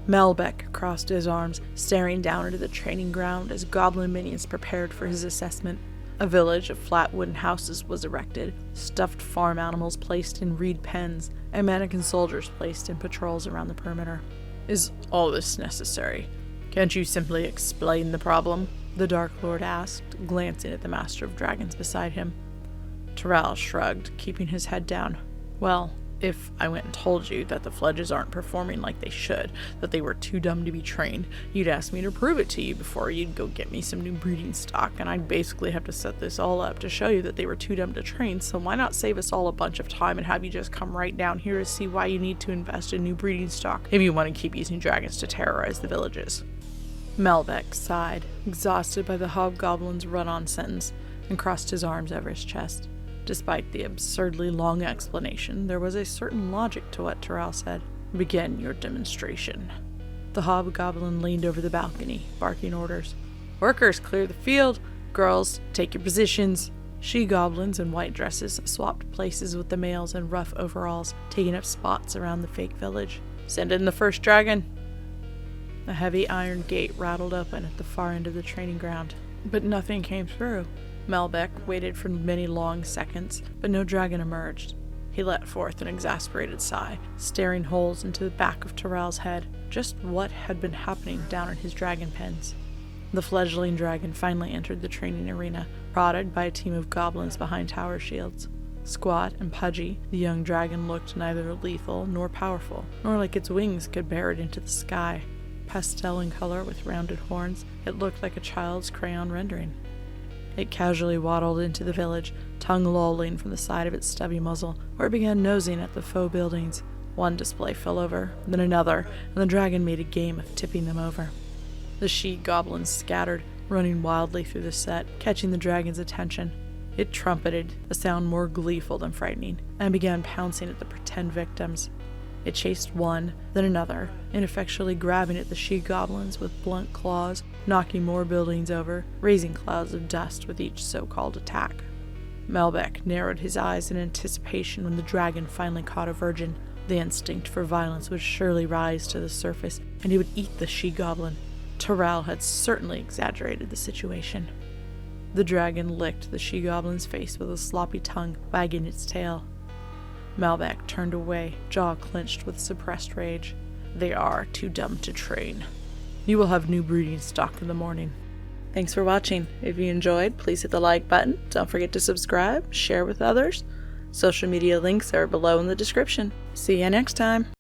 Melbeck crossed his arms, staring down into the training ground as goblin minions prepared for his assessment. A village of flat wooden houses was erected, stuffed farm animals placed in reed pens, and mannequin soldiers placed in patrols around the perimeter. "Is all this necessary? Can't you simply explain the problem?" the Dark Lord asked, glancing at the Master of Dragons beside him. Terrell shrugged, keeping his head down. "Well, if I went and told you that the fledges aren't performing like they should, that they were too dumb to be trained, you'd ask me to prove it to you before you'd go get me some new breeding stock, and I'd basically have to set this all up to show you that they were too dumb to train, so why not save us all a bunch of time and have you just come right down here to see why you need to invest in new breeding stock if you want to keep using dragons to terrorize the villages?" Melbeck sighed, exhausted by the hobgoblin's run-on sentence, and crossed his arms over his chest. Despite the absurdly long explanation, there was a certain logic to what Terrell said. "Begin your demonstration." The hobgoblin leaned over the balcony, barking orders. "Workers, clear the field! Girls, take your positions!" She-goblins in white dresses swapped places with the males in rough overalls, taking up spots around the fake village. "Send in the first dragon!" A heavy iron gate rattled open at the far end of the training ground, but nothing came through. Melbeck waited for many long seconds, but no dragon emerged. He let forth an exasperated sigh, staring holes into the back of Terrell's head. Just what had been happening down in his dragon pens? The fledgling dragon finally entered the training arena, prodded by a team of goblins behind tower shields. Squat and pudgy, the young dragon looked neither lethal nor powerful, nor like its wings could bear it into the sky. Pastel in color with rounded horns, it looked like a child's crayon rendering. It casually waddled into the village, tongue lolling from the side of its stubby muzzle, where it began nosing at the faux buildings. One display fell over, then another, and the dragon made a game of tipping them over. The she-goblins scattered, running wildly through the set, catching the dragon's attention. It trumpeted, a sound more gleeful than frightening, and began pouncing at the pretend victims. It chased one, then another, ineffectually grabbing at the she-goblins with blunt claws, knocking more buildings over, raising clouds of dust with each so-called attack. Melbeck narrowed his eyes in anticipation when the dragon finally caught a virgin. The instinct for violence would surely rise to the surface, and he would eat the she-goblin. Terrell had certainly exaggerated the situation. The dragon licked the she-goblin's face with a sloppy tongue, wagging its tail. Melbeck turned away, jaw clenched with suppressed rage. "They are too dumb to train. You will have new breeding stock in the morning." Thanks for watching. If you enjoyed, please hit the like button. Don't forget to subscribe, share with others. Social media links are below in the description. See you next time.